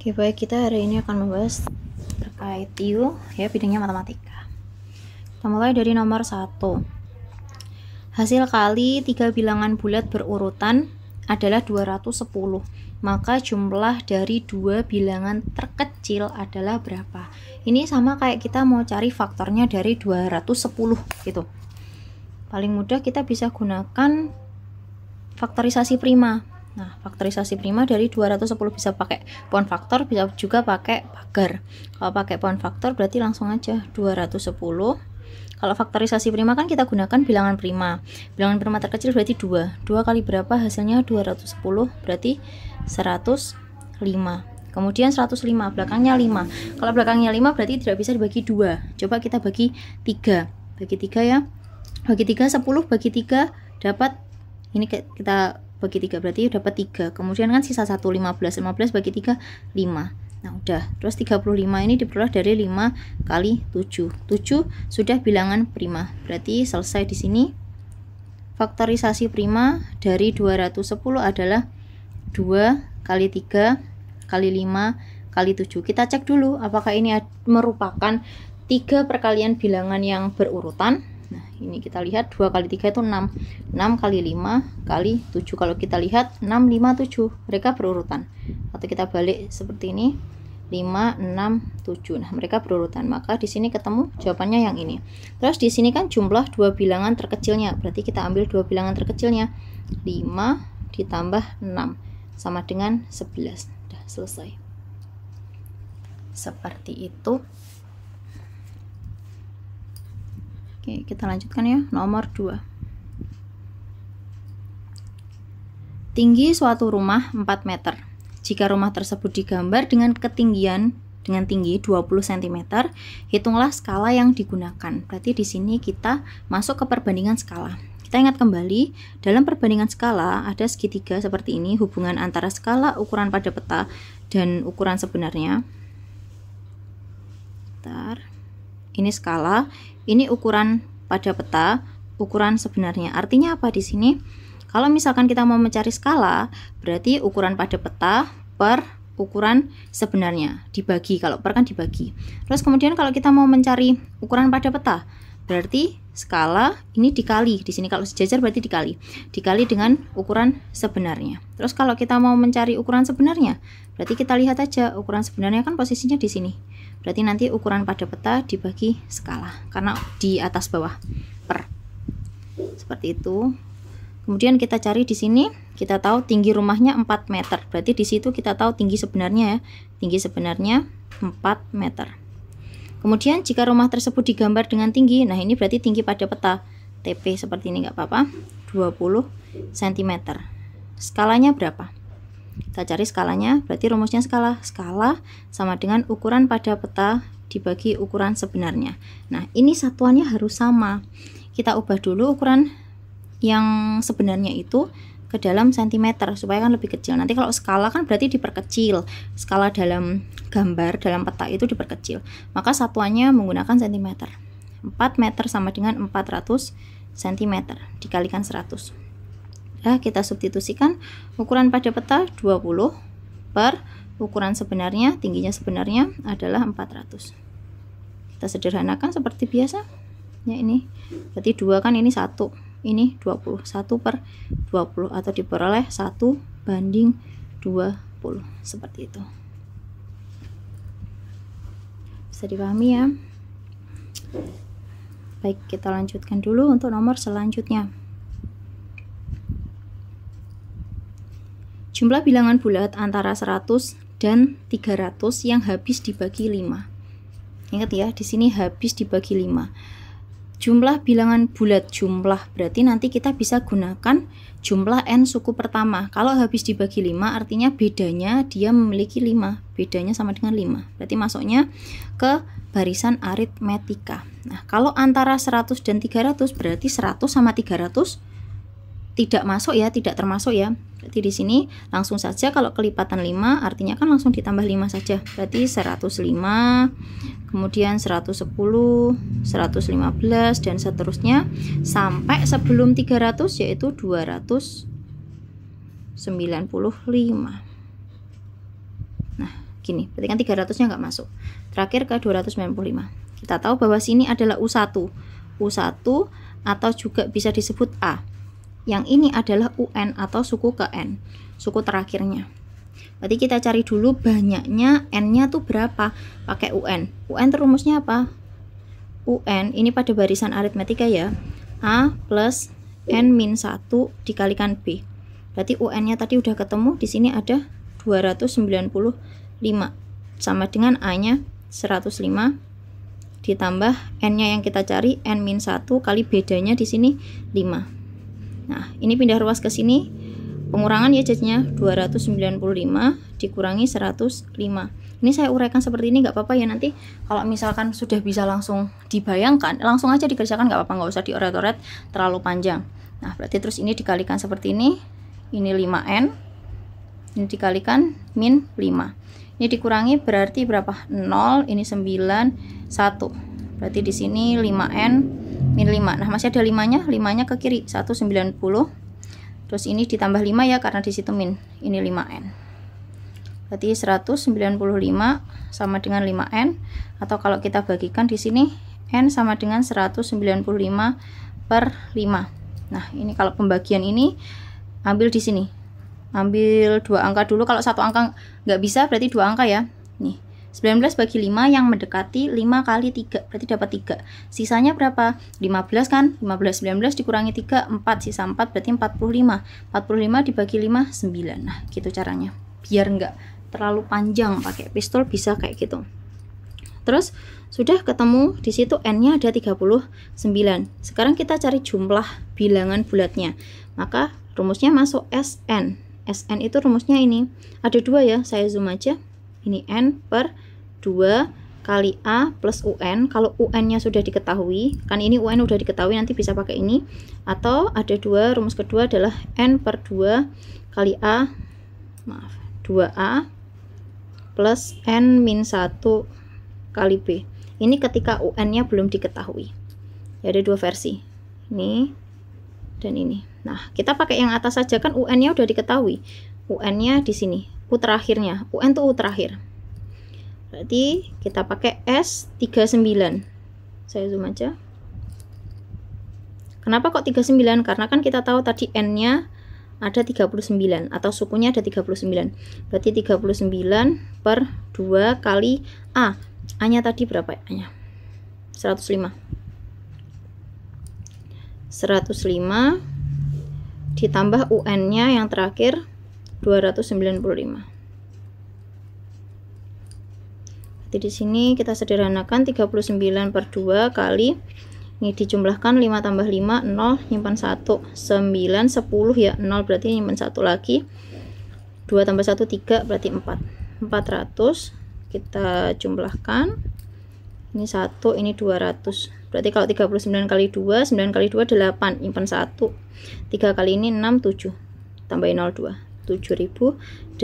Oke, baik, kita hari ini akan membahas terkait TIU ya, bidangnya matematika. Kita mulai dari nomor 1. Hasil kali 3 bilangan bulat berurutan adalah 210. Maka jumlah dari 2 bilangan terkecil adalah berapa? Ini sama kayak kita mau cari faktornya dari 210 gitu. Paling mudah kita bisa gunakan faktorisasi prima. Nah, faktorisasi prima dari 210 bisa pakai pound faktor, bisa juga pakai pagar. Kalau pakai pound faktor berarti langsung aja 210. Kalau faktorisasi prima kan kita gunakan bilangan prima. Bilangan prima terkecil berarti 2. 2 kali berapa hasilnya? 210, berarti 105. Kemudian 105, belakangnya 5. Kalau belakangnya 5 berarti tidak bisa dibagi 2. Coba kita bagi 3. Bagi 3 ya. Bagi 3, 10 bagi 3 dapat, ini kita bagi 3 berarti dapat 3. Kemudian kan sisa 1, 15. 15 bagi 3, 5. Nah, udah. Terus 35 ini diperoleh dari 5 kali 7. 7 sudah bilangan prima. Berarti selesai di sini. Faktorisasi prima dari 210 adalah 2 kali 3 kali 5 kali 7. Kita cek dulu apakah ini merupakan 3 perkalian bilangan yang berurutan. Nah, ini kita lihat 2 kali 3 itu 6. 6 kali 5 kali 7. Kalau kita lihat 6, 5, 7. Mereka berurutan. Atau kita balik seperti ini. 5, 6, 7. Nah, mereka berurutan. Maka di sini ketemu jawabannya yang ini. Terus di sini kan jumlah 2 bilangan terkecilnya. Berarti kita ambil 2 bilangan terkecilnya. 5 ditambah 6 sama dengan 11. Sudah selesai. Seperti itu. Oke, kita lanjutkan ya. Nomor 2. Tinggi suatu rumah 4 meter. Jika rumah tersebut digambar dengan tinggi 20 cm, hitunglah skala yang digunakan. Berarti di sini kita masuk ke perbandingan skala. Kita ingat kembali, dalam perbandingan skala ada segitiga seperti ini, hubungan antara skala, ukuran pada peta, dan ukuran sebenarnya. Bentar. Ini skala, ini ukuran pada peta, ukuran sebenarnya. Artinya apa di sini? Kalau misalkan kita mau mencari skala, berarti ukuran pada peta per ukuran sebenarnya dibagi. Kalau per kan dibagi. Terus kemudian kalau kita mau mencari ukuran pada peta, berarti skala ini dikali. Di sini kalau sejajar berarti dikali dengan ukuran sebenarnya. Terus kalau kita mau mencari ukuran sebenarnya, berarti kita lihat aja ukuran sebenarnya kan posisinya di sini. Berarti nanti ukuran pada peta dibagi skala karena di atas bawah per. Seperti itu. Kemudian kita cari di sini, kita tahu tinggi rumahnya 4 meter. Berarti di situ kita tahu tinggi sebenarnya ya. Tinggi sebenarnya 4 meter. Kemudian jika rumah tersebut digambar dengan tinggi, nah ini berarti tinggi pada peta. TP seperti ini nggak apa-apa. 20 cm. Skalanya berapa? Kita cari skalanya, berarti rumusnya skala sama dengan ukuran pada peta dibagi ukuran sebenarnya. Nah, ini satuannya harus sama. Kita ubah dulu ukuran yang sebenarnya itu ke dalam cm supaya kan lebih kecil. Nanti kalau skala kan berarti diperkecil. Skala dalam gambar, dalam peta itu diperkecil. Maka satuannya menggunakan cm. 4 meter sama dengan 400 cm dikalikan 100. Nah, kita substitusikan ukuran pada peta 20 per ukuran sebenarnya, tingginya sebenarnya adalah 400. Kita sederhanakan seperti biasa. Ya, ini berarti 2 kan ini 1. Ini 20, 1 per 20 atau diperoleh 1 banding 20 seperti itu. Bisa dipahami ya. Baik, kita lanjutkan dulu untuk nomor selanjutnya. Jumlah bilangan bulat antara 100 dan 300 yang habis dibagi 5. Ingat ya, di sini habis dibagi 5. Jumlah bilangan bulat, jumlah berarti nanti kita bisa gunakan jumlah n suku pertama. Kalau habis dibagi 5 artinya bedanya dia memiliki 5. Bedanya sama dengan 5. Berarti masuknya ke barisan aritmetika. Nah, kalau antara 100 dan 300 berarti 100 sama 300 tidak masuk ya, tidak termasuk ya. Berarti di sini langsung saja kalau kelipatan 5 artinya kan langsung ditambah 5 saja. Berarti 105, kemudian 110, 115 dan seterusnya sampai sebelum 300 yaitu 295. Nah, gini, berarti kan 300-nya nggak masuk. Terakhir ke 295. Kita tahu bahwa sini adalah U1 atau juga bisa disebut A. Yang ini adalah UN atau suku ke N, suku terakhirnya. Berarti kita cari dulu banyaknya N-nya tuh berapa, pakai UN. UN itu rumusnya apa? UN ini pada barisan aritmetika ya, A plus N-1 dikalikan B. Berarti UN-nya tadi udah ketemu, di sini ada 295 sama dengan A-nya 105 ditambah N-nya yang kita cari N-1 kali bedanya di sini 5. Nah, ini pindah ruas ke sini, pengurangan ya jadinya 295 dikurangi 105. Ini saya uraikan seperti ini, nggak apa-apa ya, nanti kalau misalkan sudah bisa langsung dibayangkan, langsung aja dikerjakan, nggak apa-apa, nggak usah dioret-oret terlalu panjang. Nah, berarti terus ini dikalikan seperti ini 5N, ini dikalikan min 5. Ini dikurangi berarti berapa? 0, ini 9, 1. Berarti di sini 5N min 5. Nah, masih ada 5-nya, 5-nya ke kiri, 190. Terus ini ditambah 5 ya, karena di situ min. Ini 5N. Berarti 195 sama dengan 5N, atau kalau kita bagikan di sini N sama dengan 195 per 5. Nah, ini kalau pembagian ini ambil di sini. Ambil 2 angka dulu, kalau 1 angka nggak bisa berarti 2 angka ya. Nih, 19 bagi 5 yang mendekati 5 kali 3, berarti dapat 3. Sisanya berapa? 15 kan? 15, 19 dikurangi 3, 4, sisa 4 berarti 45. 45 dibagi 5, 9. Nah, gitu caranya. Biar nggak terlalu panjang pakai pistol bisa kayak gitu. Terus sudah ketemu di situ N-nya ada 39. Sekarang kita cari jumlah bilangan bulatnya. Maka rumusnya masuk SN. SN itu rumusnya ini. Ada 2 ya, saya zoom aja. Ini N per 2 kali A plus UN. Kalau UN-nya sudah diketahui, kan ini UN udah diketahui, nanti bisa pakai ini. Atau ada 2, rumus kedua adalah N per 2 kali A, maaf, 2A plus N min 1 kali B. Ini ketika UN-nya belum diketahui. Ya, ada 2 versi. Ini dan ini. Nah, kita pakai yang atas saja, kan UN-nya udah diketahui. UN-nya di sini, U terakhirnya. UN tuh U terakhir. Berarti kita pakai S39. Saya zoom aja. Kenapa kok 39? Karena kan kita tahu tadi N-nya ada 39 atau sukunya ada 39. Berarti 39 per 2 kali A. A-nya tadi berapa A-nya? 105. 105 ditambah UN-nya yang terakhir 295. Jadi di sini kita sederhanakan 39 per 2 kali ini dijumlahkan 5 tambah 5 0, nyimpan 1 9, 10 ya, 0 berarti nyimpan 1 lagi, 2 tambah 1 3 berarti 4, 400 kita jumlahkan, ini 1, ini 200. Berarti kalau 39 kali 2, 9 kali 2 8, nyimpan 1, 3 kali ini 6 7, tambahin 02, 7.800.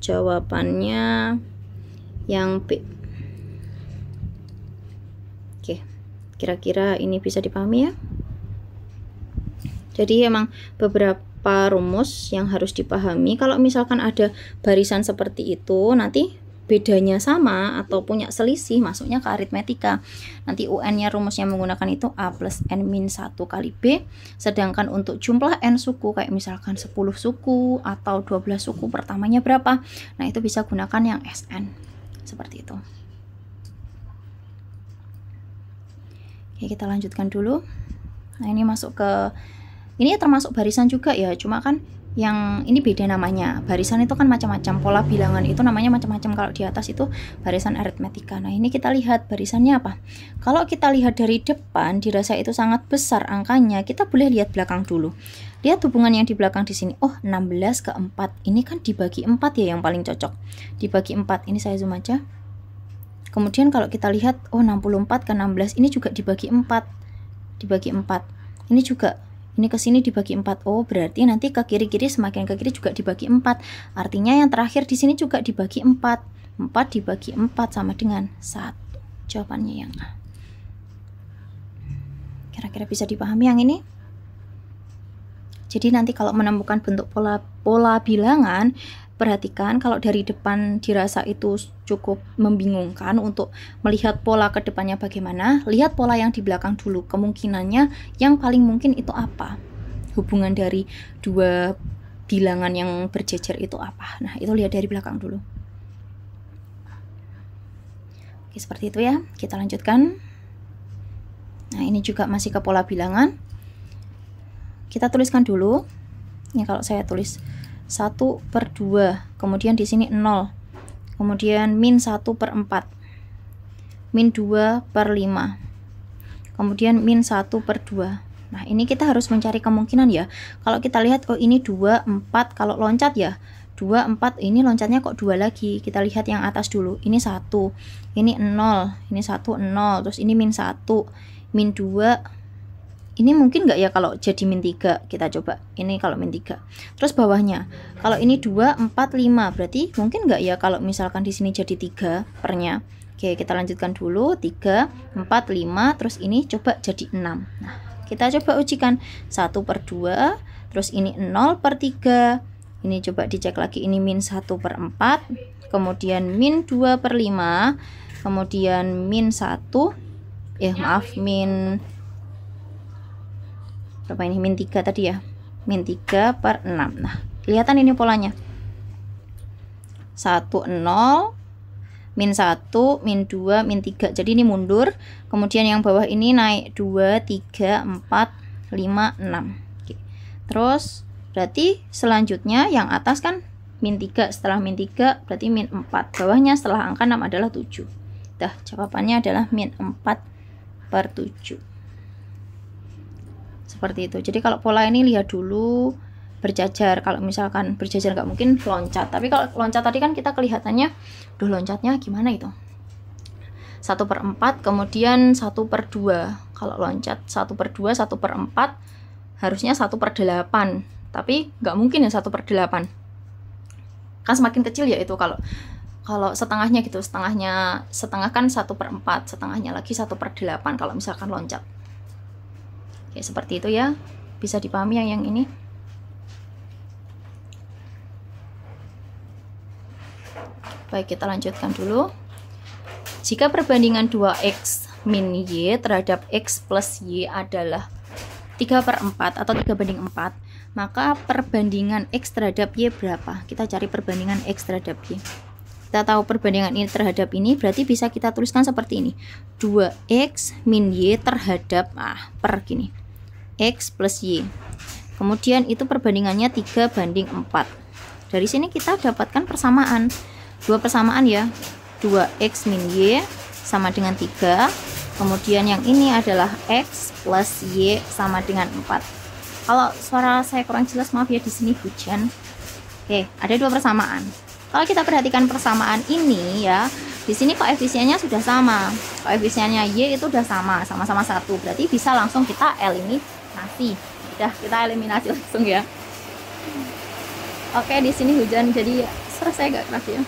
Jawabannya yang B. Oke, kira-kira ini bisa dipahami ya. Jadi emang beberapa rumus yang harus dipahami. Kalau misalkan ada barisan seperti itu, nanti bedanya sama atau punya selisih, masuknya ke aritmetika. Nanti UN-nya rumusnya menggunakan itu A plus N min 1 kali B. Sedangkan untuk jumlah N suku, kayak misalkan 10 suku atau 12 suku, pertamanya berapa? Nah, itu bisa gunakan yang SN. Seperti itu. Oke, kita lanjutkan dulu. Nah, ini masuk ke, ini termasuk barisan juga ya, cuma kan yang ini beda namanya. Barisan itu kan macam-macam, pola bilangan itu namanya macam-macam. Kalau di atas itu barisan aritmetika. Nah, ini kita lihat barisannya apa. Kalau kita lihat dari depan dirasa itu sangat besar angkanya, kita boleh lihat belakang dulu. Lihat hubungan yang di belakang di sini. Oh, 16 ke 4. Ini kan dibagi 4 ya yang paling cocok. Dibagi 4. Ini saya zoom aja. Kemudian kalau kita lihat, oh 64 ke 16 ini juga dibagi 4. Dibagi 4. Ini juga, ini ke sini dibagi 4. Oh, berarti nanti ke kiri-kiri, semakin ke kiri juga dibagi 4. Artinya yang terakhir di sini juga dibagi 4. 4 dibagi 4 sama dengan 1. Jawabannya yang A. Kira-kira bisa dipahami yang ini? Jadi nanti kalau menemukan bentuk pola bilangan, perhatikan kalau dari depan dirasa itu cukup membingungkan untuk melihat pola ke depannya bagaimana, lihat pola yang di belakang dulu. Kemungkinannya yang paling mungkin itu apa? Hubungan dari dua bilangan yang berjejer itu apa? Nah, itu lihat dari belakang dulu. Oke, seperti itu ya. Kita lanjutkan. Nah, ini juga masih ke pola bilangan. Kita tuliskan dulu. Ini kalau saya tulis 1/2, kemudian di sini 0, kemudian min 1/4, min 2/5, kemudian min 1/2. Nah, ini kita harus mencari kemungkinan ya. Kalau kita lihat, oh ini 2, 4, kalau loncat ya 2, 4, ini loncatnya kok 2 lagi. Kita lihat yang atas dulu. Ini 1, ini 0, ini 1, 0, terus ini min 1, min 2. Ini mungkin nggak ya kalau jadi min 3? Kita coba. Ini kalau min 3. Terus bawahnya. Kalau ini 2, 4, 5. Berarti mungkin nggak ya kalau misalkan di sini jadi 3 pernya. Oke, kita lanjutkan dulu. 3, 4, 5. Terus ini coba jadi 6. Nah, kita coba ujikan. 1/2. Terus ini 0/3. Ini coba dicek lagi. Ini min 1/4. Kemudian min 2/5. Kemudian min 1. Min berapa ini? Min 3 tadi ya, min 3/6. Nah, kelihatan ini polanya 1, 0, min 1, min 2, min 3. Jadi ini mundur, kemudian yang bawah ini naik 2, 3, 4, 5, 6. Oke. Terus berarti selanjutnya yang atas kan min 3, setelah min 3 berarti min 4, bawahnya setelah angka 6 adalah 7. Dah, jawabannya adalah min 4/7. Seperti itu. Jadi kalau pola ini lihat dulu berjajar. Kalau misalkan berjajar nggak mungkin loncat. Tapi kalau loncat tadi kan kita kelihatannya, duh loncatnya gimana itu? 1/4, kemudian 1/2. Kalau loncat 1/2, 1/4, harusnya 1/8. Tapi nggak mungkin ya 1/8. Kan semakin kecil ya itu kalau setengahnya gitu. Setengah kan 1/4, setengahnya lagi 1/8 kalau misalkan loncat. Oke, seperti itu ya. Bisa dipahami yang ini. Baik, kita lanjutkan dulu. Jika perbandingan 2x min y terhadap x plus y adalah 3/4 atau 3/4, maka perbandingan x terhadap y berapa? Kita cari perbandingan x terhadap y. Kita tahu perbandingan ini terhadap ini, berarti bisa kita tuliskan seperti ini. 2x min y terhadap per gini, x plus y. Kemudian itu perbandingannya 3/4. Dari sini kita dapatkan persamaan. Dua persamaan ya. 2x min y sama dengan 3. Kemudian yang ini adalah x plus y sama dengan 4. Kalau suara saya kurang jelas, maaf ya, di sini hujan. Oke, ada dua persamaan. Kalau kita perhatikan persamaan ini ya, di sini koefisiennya sudah sama. Koefisiennya y itu udah sama-sama 1. Berarti bisa langsung kita eliminasi. Udah, kita eliminasi langsung ya. Oke, di sini hujan jadi suara saya agak keras ya.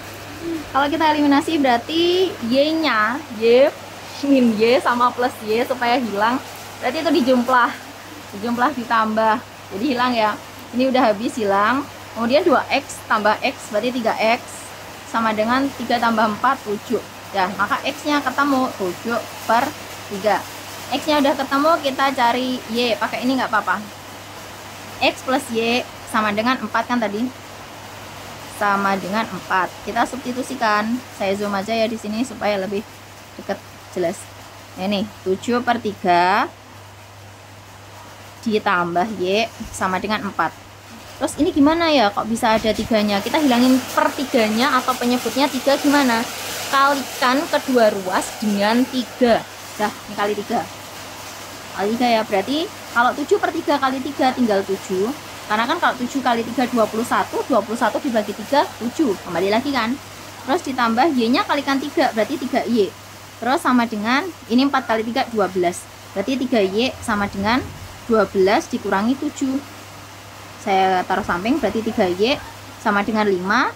Kalau kita eliminasi berarti y-nya, y min y sama plus y supaya hilang. Berarti itu dijumlah ditambah. Jadi hilang ya. Ini udah habis hilang. Kemudian 2x tambah x berarti 3x sama dengan 3 tambah 4, 7. Ya, maka x-nya ketemu 7/3. X-nya udah ketemu, kita cari y. Pakai ini nggak apa-apa. X plus y sama dengan 4 kan tadi? Sama dengan 4. Kita substitusikan. Saya zoom aja ya di sini supaya lebih dekat, jelas. Nah, ini 7/3 ditambah y sama dengan 4. Terus ini gimana ya, kok bisa ada 3-nya? Kita hilangin per 3-nya atau penyebutnya 3 gimana? Kalikan kedua ruas dengan 3. Dah, ini kali 3. Kali 3 ya, berarti kalau 7/3 kali 3 tinggal 7. Karena kan kalau 7 kali 3 21 dibagi 3 7. Kembali lagi kan. Terus ditambah y-nya kalikan 3, berarti 3y. Terus sama dengan ini 4 kali 3 12. Berarti 3y sama dengan 12 dikurangi 7. Saya taruh samping, berarti 3y sama dengan 5.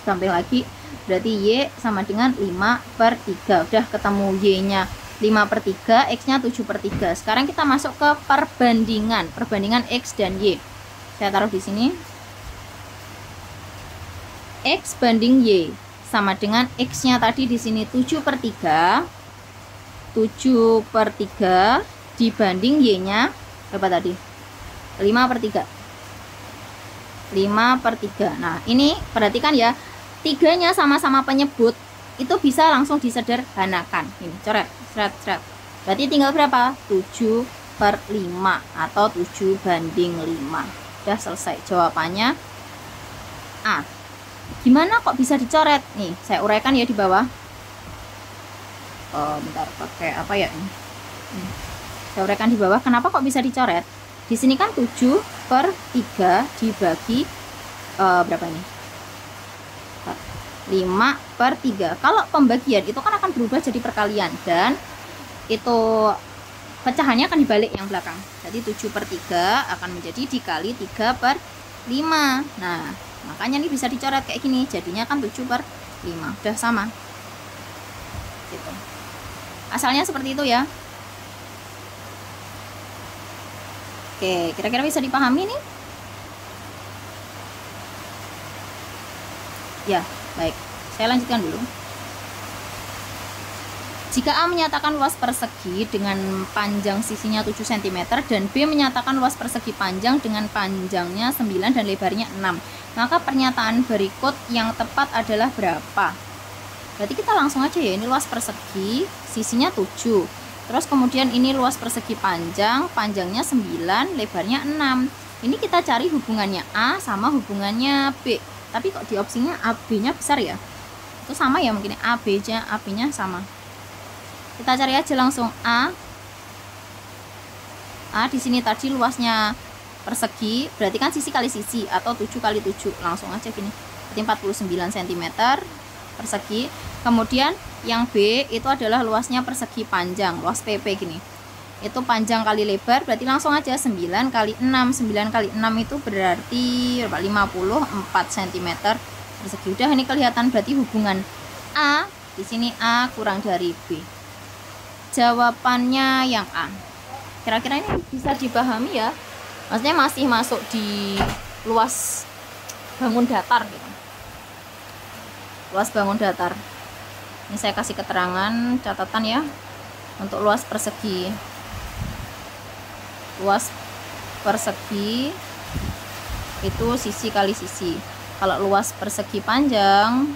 Samping lagi, berarti y sama dengan 5/3. Udah ketemu y-nya 5/3, x-nya 7/3. Sekarang kita masuk ke perbandingan x dan y. Saya taruh di sini. X banding Y sama dengan X-nya tadi di sini 7/3. 7/3 dibanding Y-nya berapa tadi? 5/3. 5/3. Nah, ini perhatikan ya, tiganya sama-sama penyebut, itu bisa langsung disederhanakan. Ini coret, seret. Berarti tinggal berapa? 7/5 atau 7/5. Udah selesai jawabannya A. Gimana kok bisa dicoret? Nih, saya uraikan ya di bawah. Bentar, pakai apa ya ini? Saya uraikan di bawah. Kenapa kok bisa dicoret? Di sini kan 7/3 dibagi berapa ini? 5/3. Kalau pembagian itu kan akan berubah jadi perkalian, dan itu pecahannya akan dibalik yang belakang. Jadi 7/3 akan menjadi dikali 3/5. Nah, makanya ini bisa dicoret kayak gini, jadinya kan 7/5. Udah sama gitu. Asalnya seperti itu ya. Oke, kira-kira bisa dipahami nih? Ya, baik. Saya lanjutkan dulu. Jika A menyatakan luas persegi dengan panjang sisinya 7 cm dan B menyatakan luas persegi panjang dengan panjangnya 9 dan lebarnya 6, maka pernyataan berikut yang tepat adalah berapa? Berarti kita langsung aja ya, ini luas persegi, sisinya 7. Terus kemudian ini luas persegi panjang, panjangnya 9, lebarnya 6. Ini kita cari hubungannya A sama hubungannya B. Tapi kok di opsinya AB-nya besar ya? Itu sama ya mungkin, AB-nya sama. Kita cari aja langsung A. A di sini tadi luasnya persegi, berarti kan sisi kali sisi atau 7 kali 7. Langsung aja gini. Berarti 49 cm persegi. Kemudian yang B itu adalah luasnya persegi panjang, luas PP gini. Itu panjang kali lebar, berarti langsung aja 9 kali 6. 9 kali 6 itu berarti 54 cm persegi. Udah, ini kelihatan berarti hubungan A di sini A kurang dari B. Jawabannya yang A. Kira-kira ini bisa dipahami ya? Maksudnya masih masuk di luas bangun datar gitu. Luas bangun datar. Ini saya kasih keterangan catatan ya untuk luas persegi. Luas persegi itu sisi kali sisi. Kalau luas persegi panjang,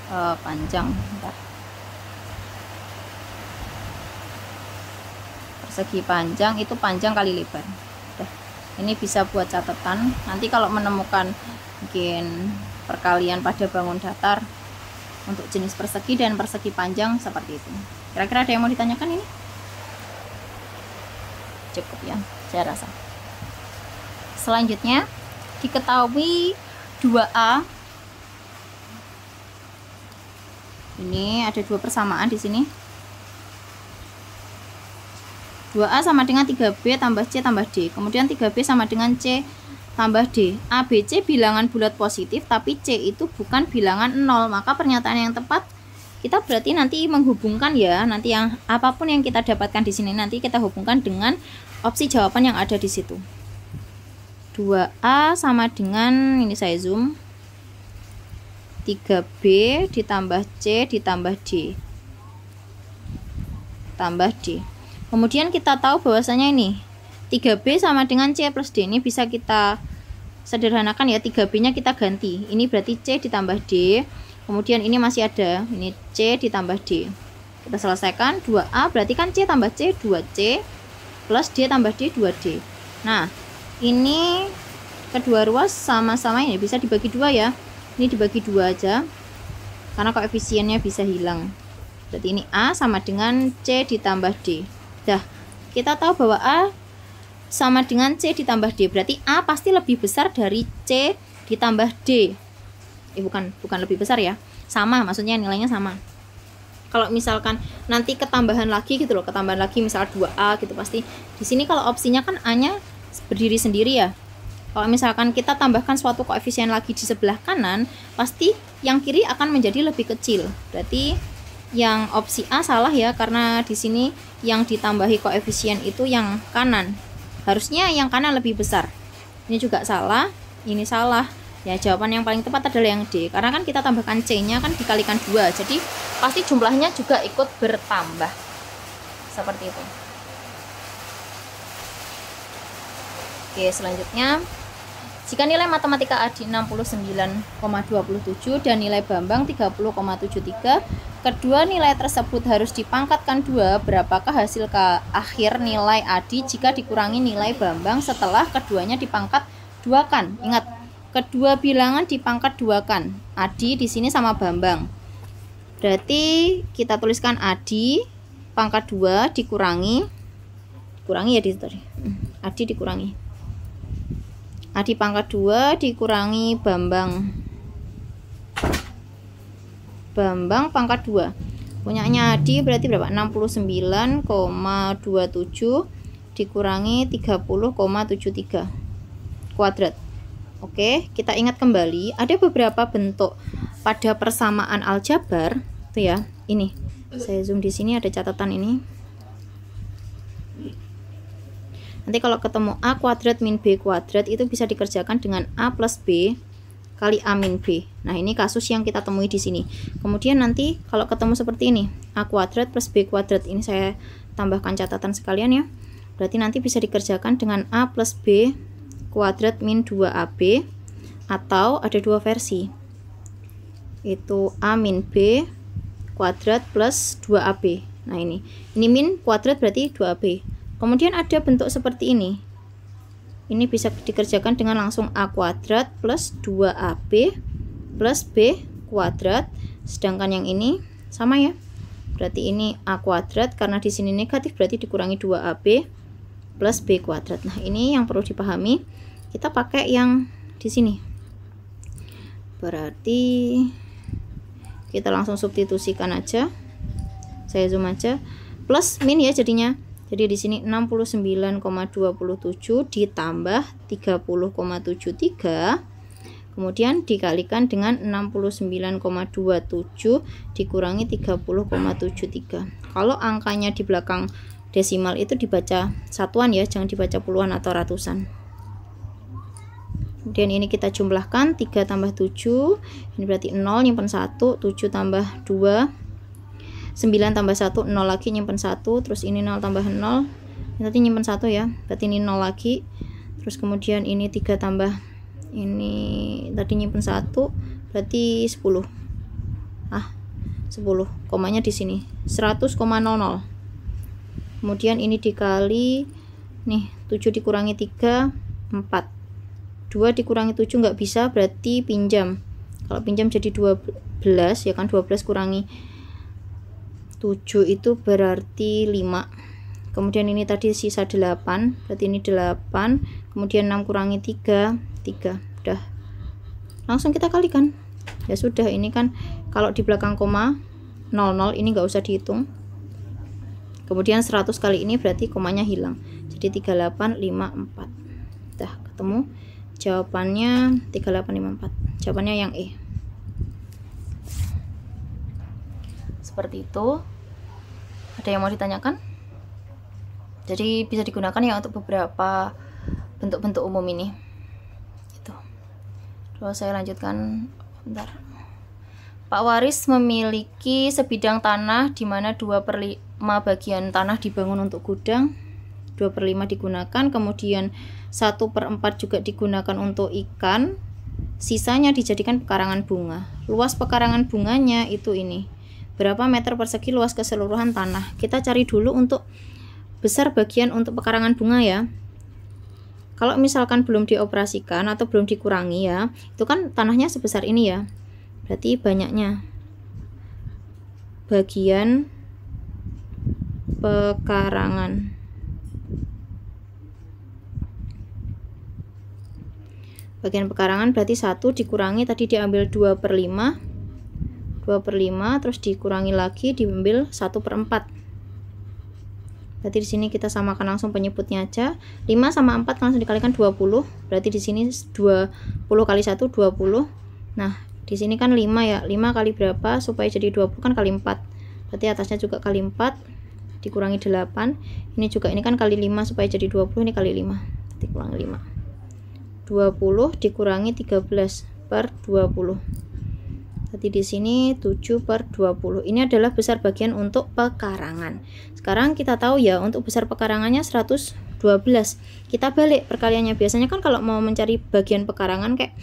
bentar. Persegi panjang itu panjang kali lebar. Udah, ini bisa buat catatan. Nanti kalau menemukan mungkin perkalian pada bangun datar untuk jenis persegi dan persegi panjang seperti itu. Kira-kira ada yang mau ditanyakan ini? Cukup ya, saya rasa. Selanjutnya, diketahui 2A. Ini ada dua persamaan di sini. 2A sama dengan 3B tambah C tambah D. Kemudian 3B sama dengan C tambah D. A, B, C bilangan bulat positif, tapi C itu bukan bilangan 0. Maka pernyataan yang tepat kita berarti nanti menghubungkan ya. Nanti yang apapun yang kita dapatkan di sini nanti kita hubungkan dengan opsi jawaban yang ada di situ. 2A sama dengan, ini saya zoom, 3B ditambah C ditambah D. Tambah D. Kemudian kita tahu bahwasanya ini 3B sama dengan C plus D, ini bisa kita sederhanakan ya. 3B nya kita ganti, ini berarti C ditambah D. Kemudian ini masih ada, ini C ditambah D. Kita selesaikan. 2A berarti kan C tambah C 2C plus D tambah D 2D. Nah, ini kedua ruas sama-sama ini bisa dibagi 2 ya. Ini dibagi 2 aja karena koefisiennya bisa hilang. Berarti ini A sama dengan C ditambah D. Dah, kita tahu bahwa A sama dengan C ditambah D. Berarti A pasti lebih besar dari C ditambah D. Bukan lebih besar ya. Sama, maksudnya nilainya sama. Kalau misalkan nanti ketambahan lagi gitu loh, ketambahan lagi misal 2A gitu, pasti di sini kalau opsinya kan A-nya berdiri sendiri ya. Kalau misalkan kita tambahkan suatu koefisien lagi di sebelah kanan, pasti yang kiri akan menjadi lebih kecil. Berarti yang opsi A salah ya, karena di sini yang ditambahi koefisien itu yang kanan. Harusnya yang kanan lebih besar. Ini juga salah, ini salah. Ya, jawaban yang paling tepat adalah yang D. Karena kan kita tambahkan C-nya kan dikalikan 2. Jadi pasti jumlahnya juga ikut bertambah. Seperti itu. Oke, selanjutnya. Jika nilai matematika Adi 69,27 dan nilai Bambang 30,73, kedua nilai tersebut harus dipangkatkan 2, berapakah hasil akhir nilai Adi jika dikurangi nilai Bambang setelah keduanya dipangkat 2-kan? Ingat, kedua bilangan dipangkat 2-kan. Adi di sini sama Bambang. Berarti kita tuliskan Adi pangkat 2 dikurangi ya di situ. Adi dikurangi. Adi pangkat 2 dikurangi Bambang. Bambang pangkat 2. Punyanya Adi berarti berapa? 69,27 dikurangi 30,73 kuadrat. Oke, kita ingat kembali, ada beberapa bentuk pada persamaan aljabar tuh ya. Ini. Saya zoom di sini, ada catatan ini. Nanti kalau ketemu A kuadrat min B kuadrat itu bisa dikerjakan dengan A plus B kali A min B. Nah, ini kasus yang kita temui di sini. Kemudian nanti kalau ketemu seperti ini, A kuadrat plus B kuadrat, ini saya tambahkan catatan sekalian ya. Berarti nanti bisa dikerjakan dengan A plus B kuadrat min 2AB, atau ada dua versi. Itu A min B kuadrat plus 2AB. Nah, ini min kuadrat berarti 2AB. Kemudian ada bentuk seperti ini. Ini bisa dikerjakan dengan langsung A kuadrat plus 2AB plus B kuadrat. Sedangkan yang ini sama ya. Berarti ini A kuadrat, karena di sini negatif berarti dikurangi 2AB plus B kuadrat. Nah, ini yang perlu dipahami. Kita pakai yang di sini. Berarti kita langsung substitusikan aja. Saya zoom aja. Plus min ya jadinya. Jadi di sini 69,27 ditambah 30,73, kemudian dikalikan dengan 69,27 dikurangi 30,73. Kalau angkanya di belakang desimal itu dibaca satuan ya, jangan dibaca puluhan atau ratusan. Kemudian ini kita jumlahkan, 3 tambah 7, ini berarti 0, nyimpen 1, 7 tambah 2, 9 tambah 1, 0 lagi, nyimpen 1, terus ini 0 tambah 0, ini tadi nyimpen 1 ya, berarti ini 0 lagi, terus kemudian ini 3 tambah, ini tadi nyimpen 1, berarti 10, 10, komanya di sini, 100,00, kemudian ini dikali, nih 7 dikurangi 3, 4, 2 dikurangi 7 nggak bisa, berarti pinjam, kalau pinjam jadi 12 ya kan, 12 kurangi 7 itu berarti 5. Kemudian ini tadi sisa 8, berarti ini 8. Kemudian 6 kurangi 3, 3. Udah. Langsung kita kalikan. Ya sudah, ini kan kalau di belakang koma 00 ini nggak usah dihitung. Kemudian 100 kali ini berarti komanya hilang. Jadi 3854. Udah ketemu. Jawabannya 3854. Jawabannya yang E. Seperti itu. Ada yang mau ditanyakan? Jadi bisa digunakan ya untuk beberapa bentuk-bentuk umum ini. Itu. Terus saya lanjutkan. Bentar. Pak Waris memiliki sebidang tanah di mana 2/5 bagian tanah dibangun untuk gudang, 2/5 digunakan, kemudian 1/4 juga digunakan untuk ikan, sisanya dijadikan pekarangan bunga. Luas pekarangan bunganya itu ini. Berapa meter persegi luas keseluruhan tanah? Kita cari dulu untuk besar bagian untuk pekarangan bunga ya. Kalau misalkan belum dioperasikan atau belum dikurangi ya, itu kan tanahnya sebesar ini ya. Berarti banyaknya bagian pekarangan. Bagian pekarangan berarti 1 dikurangi, tadi diambil 2/5. 2/5 terus dikurangi lagi diambil 1/4. Berarti di sini kita samakan langsung penyebutnya aja. 5 sama 4 langsung dikalikan 20. Berarti di sini 20 kali 1 20. Nah, di sini kan 5 ya. 5 kali berapa supaya jadi 20 kan kali 4. Berarti atasnya juga kali 4 dikurangi 8. Ini juga, ini kan kali 5 supaya jadi 20, ini kali 5 dikurangi 5. 20 dikurangi 13 per 20. Tadi di sini 7 per 20. Ini adalah besar bagian untuk pekarangan. Sekarang kita tahu ya, untuk besar pekarangannya 112. Kita balik perkaliannya. Biasanya kan kalau mau mencari bagian pekarangan kayak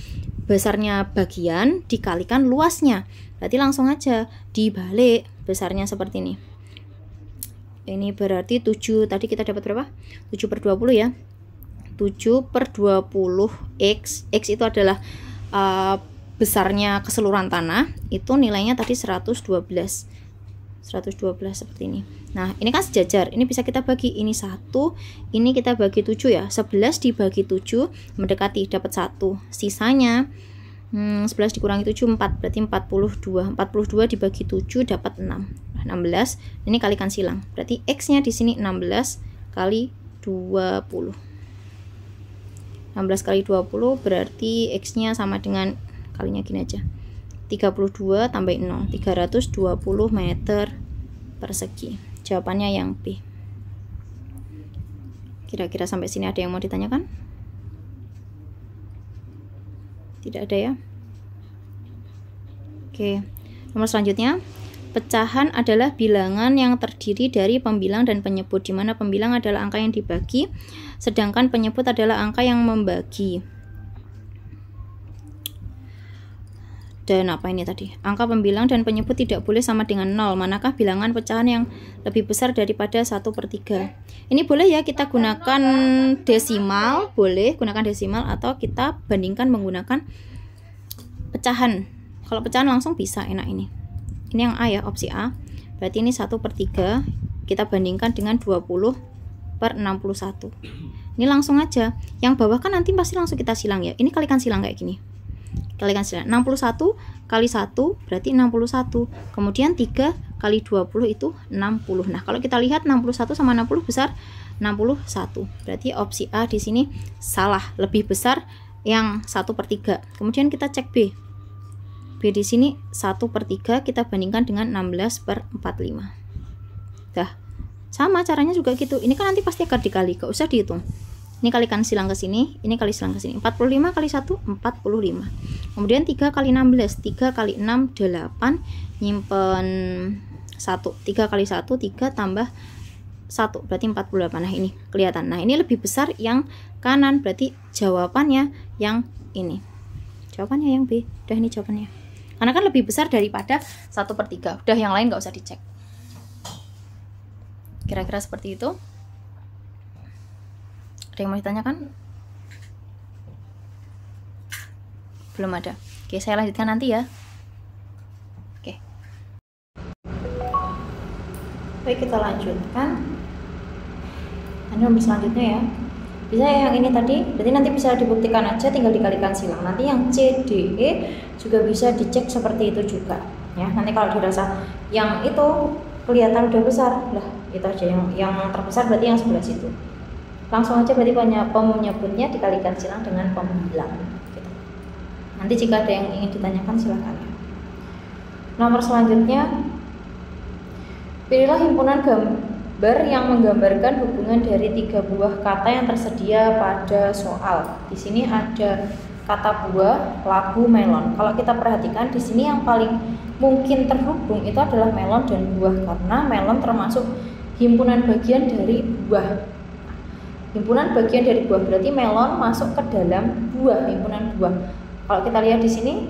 besarnya bagian dikalikan luasnya. Berarti langsung aja dibalik besarnya seperti ini. Ini berarti 7, tadi kita dapat berapa? 7 per 20 ya. 7 per 20 X. X itu adalah besarnya keseluruhan tanah, itu nilainya tadi 112 seperti ini. Nah, ini kan sejajar, ini bisa kita bagi, ini 1, ini kita bagi 7 ya. 11 dibagi 7 mendekati, dapat 1. Sisanya 11 dikurangi 7 4, berarti 42. 42 dibagi 7 dapat 6. 16. Ini kalikan silang. Berarti X-nya di sini 16 kali 20. 16 kali 20 berarti X-nya sama dengan, kalinya gini aja, 32 tambah 0, 320 meter persegi. Jawabannya yang B. Kira-kira sampai sini ada yang mau ditanyakan? Tidak ada ya? Oke, nomor selanjutnya, pecahan adalah bilangan yang terdiri dari pembilang dan penyebut, di mana pembilang adalah angka yang dibagi, sedangkan penyebut adalah angka yang membagi. Dan apa ini tadi? Angka pembilang dan penyebut tidak boleh sama dengan 0. Manakah bilangan pecahan yang lebih besar daripada 1/3? Ini boleh ya kita gunakan desimal, boleh gunakan desimal, atau kita bandingkan menggunakan pecahan. Kalau pecahan langsung bisa, enak ini. Ini yang A ya, opsi A. Berarti ini 1/3 kita bandingkan dengan 20 per 61. Ini langsung aja. Yang bawah kan nanti pasti langsung kita silang ya. Ini kalikan silang kayak gini. Kalikan silang. 61 kali 1 berarti 61. Kemudian 3 kali 20 itu 60. Nah, kalau kita lihat 61 sama 60 besar 61. Berarti opsi A di sini salah, lebih besar yang 1/3. Kemudian kita cek B. B di sini 1/3 kita bandingkan dengan 16/45. Dah. Sama caranya juga gitu. Ini kan nanti pasti akan dikali, gak usah dihitung. Ini kalikan silang ke sini, ini kali silang ke sini. 45 kali 1 45. Kemudian 3 kali 16, 3 kali 6 8, nyimpen 1. 3 kali 1 3 tambah 1 berarti 48. Nah, ini kelihatan. Nah, ini lebih besar yang kanan, berarti jawabannya yang ini. Jawabannya yang B. Udah, ini jawabannya. Karena kan lebih besar daripada 1/3. Udah, yang lain nggak usah dicek. Kira-kira seperti itu. Ada yang mau ditanyakan? Belum ada. Oke, saya lanjutkan nanti ya. Oke. Baik, kita lanjutkan. Ini nomor selanjutnya ya. Bisa yang ini tadi, berarti nanti bisa dibuktikan aja, tinggal dikalikan silang. Nanti yang C, D, E juga bisa dicek seperti itu juga. Ya, nanti kalau dirasa yang itu kelihatan udah besar, lah itu aja yang terbesar berarti yang sebelah situ. Langsung aja berarti penyebutnya dikalikan silang dengan pembilang gitu. Nanti jika ada yang ingin ditanyakan silahkan ya. Nomor selanjutnya, pilihlah himpunan gambar yang menggambarkan hubungan dari 3 buah kata yang tersedia pada soal. Di sini ada kata buah, labu, melon. Kalau kita perhatikan di sini yang paling mungkin terhubung itu adalah melon dan buah, karena melon termasuk himpunan bagian dari buah. Himpunan bagian dari buah berarti melon masuk ke dalam buah, himpunan buah. Kalau kita lihat di sini,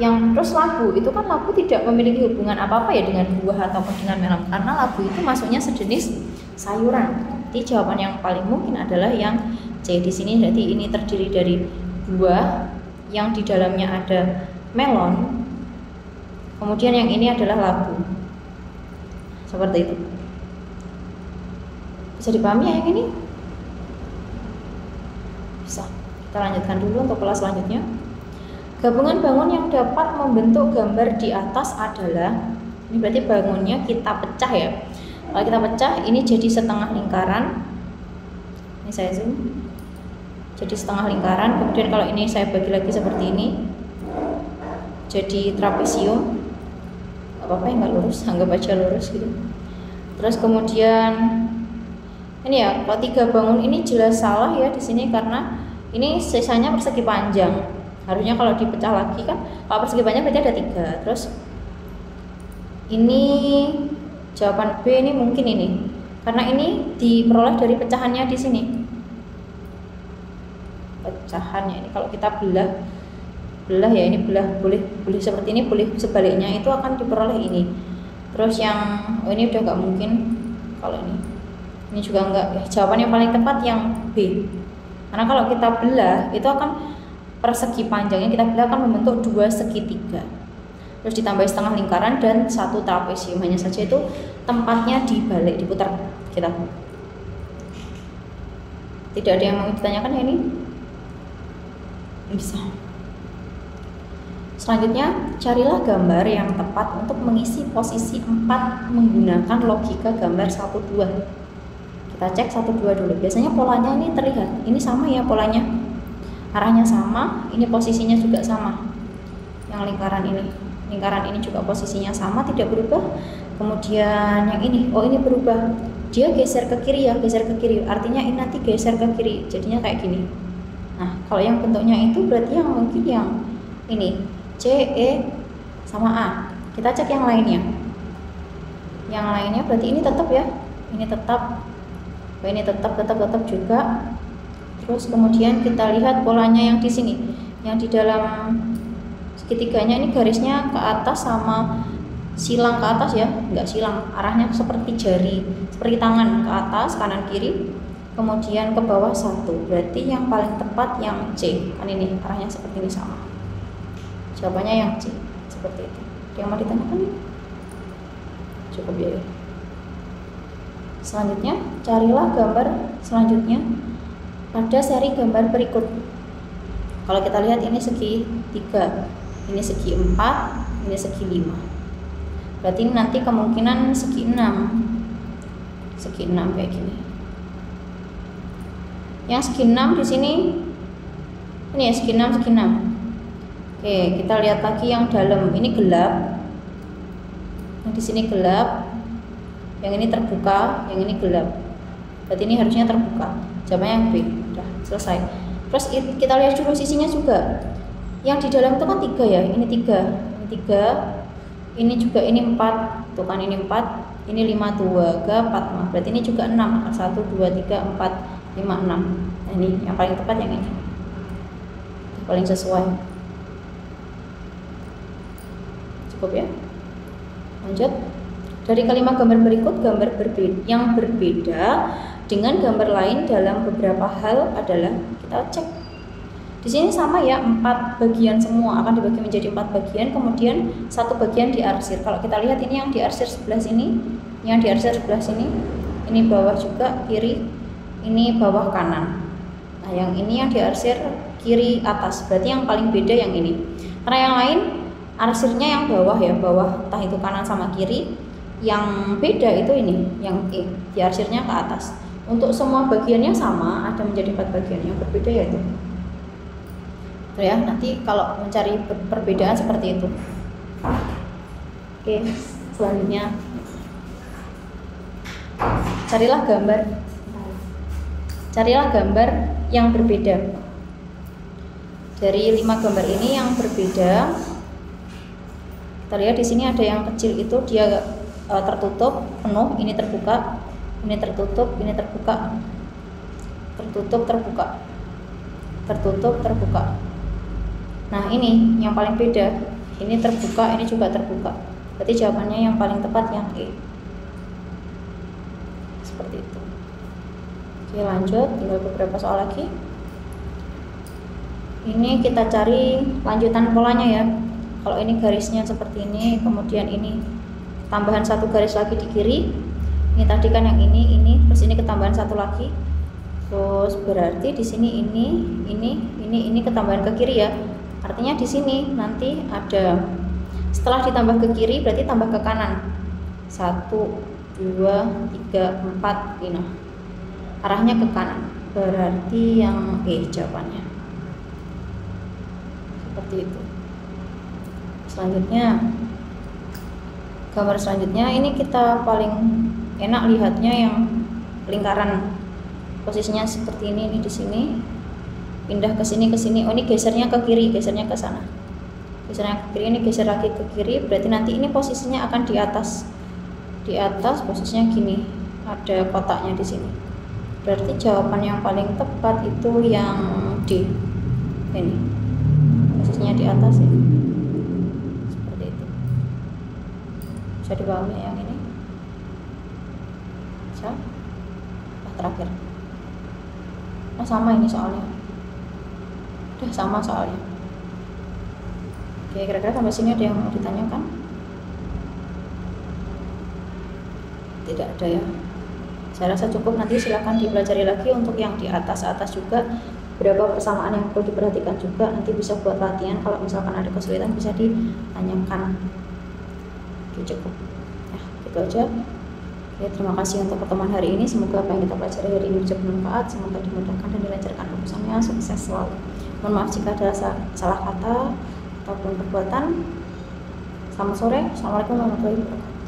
yang terus labu itu kan labu tidak memiliki hubungan apa-apa ya dengan buah ataupun dengan melon, karena labu itu masuknya sejenis sayuran. Jadi jawaban yang paling mungkin adalah yang C di sini. Berarti ini terdiri dari buah yang di dalamnya ada melon, kemudian yang ini adalah labu. Seperti itu. Bisa dipahami ya yang ini? Bisa. Kita lanjutkan dulu untuk kelas selanjutnya. Gabungan bangun yang dapat membentuk gambar di atas adalah, ini berarti bangunnya kita pecah ya. Kalau kita pecah, ini jadi setengah lingkaran. Ini saya zoom. Jadi setengah lingkaran. Kemudian kalau ini saya bagi lagi seperti ini, jadi trapesium. Gak apa-apa ya, nggak lurus, anggap aja lurus gitu. Terus kemudian ini ya, kalau 3 bangun ini jelas salah ya di sini karena ini sisanya persegi panjang. Harusnya kalau dipecah lagi kan, kalau persegi panjang berarti ada 3. Terus ini jawaban B ini mungkin ini, karena ini diperoleh dari pecahannya di sini. Pecahannya ini kalau kita belah ya, ini boleh seperti ini, boleh sebaliknya, itu akan diperoleh ini. Terus yang ini udah nggak mungkin. Kalau ini juga enggak ya. Jawaban yang paling tepat yang B, karena kalau kita belah itu akan persegi panjangnya kita belah akan membentuk 2 segitiga, terus ditambah setengah lingkaran dan 1 trapesium. Hanya saja itu tempatnya dibalik, diputar. Kita tidak ada yang mau ditanyakan ya ini? Bisa. Selanjutnya, carilah gambar yang tepat untuk mengisi posisi 4 menggunakan logika gambar 1, 2. Kita cek 1, 2 dulu. Biasanya polanya ini terlihat. Ini sama ya polanya. Arahnya sama, ini posisinya juga sama. Yang lingkaran ini juga posisinya sama, tidak berubah. Kemudian yang ini, oh ini berubah. Dia geser ke kiri ya, geser ke kiri. Artinya ini nanti geser ke kiri, jadinya kayak gini. Nah, kalau yang bentuknya itu berarti yang mungkin yang ini. C, E, sama A. Kita cek yang lainnya. Yang lainnya berarti ini tetap ya. Ini tetap. Ini tetap juga. Terus kemudian kita lihat polanya yang di sini. Yang di dalam segitiganya ini garisnya ke atas sama silang ke atas ya. Enggak silang, arahnya seperti jari, seperti tangan ke atas, kanan kiri. Kemudian ke bawah 1. Berarti yang paling tepat yang C. Kan ini arahnya seperti ini sama. Jawabannya yang C, seperti itu. Yang mau ditanyakan? Cukup ya. Selanjutnya, carilah gambar selanjutnya pada seri gambar berikut. Kalau kita lihat ini segi 3, ini segi 4, ini segi 5. Berarti ini nanti kemungkinan segi 6. Segi 6 kayak gini. Yang segi 6 di sini ini ya, segi 6, segi 6. Oke, kita lihat lagi yang dalam. Ini gelap. Yang di sini gelap. Yang ini terbuka, yang ini gelap. Berarti ini harusnya terbuka. Jawabannya yang B. Udah selesai. Terus kita lihat dulu sisinya juga. Yang di dalam itu kan 3 ya. Ini 3. Ini 3. Ini juga ini 4. Tuh kan ini 4. Ini 5, 2, 4, 5. Berarti ini juga 6. 1, 2, 3, 4, 5, 6. Nah, ini yang paling tepat yang ini. Paling sesuai. Cukup ya. Lanjut. Dari kelima gambar berikut, gambar yang berbeda dengan gambar lain dalam beberapa hal adalah, kita cek. Di sini sama ya, 4 bagian semua akan dibagi menjadi 4 bagian, kemudian 1 bagian diarsir. Kalau kita lihat ini yang diarsir sebelah sini, yang diarsir sebelah sini, ini bawah juga kiri, ini bawah kanan. Nah, yang ini yang diarsir kiri atas, berarti yang paling beda yang ini. Karena yang lain arsirnya yang bawah ya, bawah entah itu kanan sama kiri. Yang beda itu ini, yang E, diarsirnya ke atas. Untuk semua bagiannya sama, ada menjadi 4 bagian. Yang berbeda ya itu. Tuh ya, nanti kalau mencari perbedaan seperti itu. Oke, selanjutnya carilah gambar yang berbeda. Dari 5 gambar ini yang berbeda, kita lihat di sini ada yang kecil itu dia tertutup penuh, ini terbuka, ini tertutup, ini terbuka, tertutup, terbuka, tertutup, terbuka. Nah, ini yang paling beda, ini terbuka, ini juga terbuka. Berarti jawabannya yang paling tepat yang E. Seperti itu. Oke, lanjut, tinggal beberapa soal lagi. Ini kita cari lanjutan polanya ya. Kalau ini garisnya seperti ini, kemudian ini tambahan 1 garis lagi di kiri. Ini tadi kan yang ini, terus ini ketambahan 1 lagi. Terus berarti di sini ini ketambahan ke kiri ya. Artinya di sini nanti ada, setelah ditambah ke kiri berarti tambah ke kanan. 1, 2, 3, 4 ini. Arahnya ke kanan. Berarti yang E jawabannya. Seperti itu. Selanjutnya, gambar selanjutnya ini kita paling enak lihatnya yang lingkaran. Posisinya seperti ini di sini, pindah ke sini ke sini. Oh, ini gesernya ke kiri, gesernya ke sana, gesernya ke kiri, ini geser lagi ke kiri. Berarti nanti ini posisinya akan di atas posisinya gini, ada kotaknya di sini. Berarti jawaban yang paling tepat itu yang D, ini posisinya di atas ini, seperti itu. Bisa dipahami yang ini? Bisa? Terakhir. Nah, sama ini soalnya. Udah sama soalnya. Oke, kira-kira sampai sini ada yang mau ditanyakan? Tidak ada ya. Saya rasa cukup, nanti silakan dipelajari lagi untuk yang di atas-atas juga. Berapa persamaan yang perlu diperhatikan juga, nanti bisa buat latihan. Kalau misalkan ada kesulitan bisa ditanyakan. Oke, cukup. Ya, gitu aja. Oke, terima kasih untuk pertemuan hari ini. Semoga apa yang kita pelajari hari ini bisa bermanfaat. Semoga dimudahkan dan dilancarkan urusannya. Sukses selalu. Mohon maaf jika ada salah kata ataupun perbuatan. Selamat sore. Assalamualaikum warahmatullahi wabarakatuh.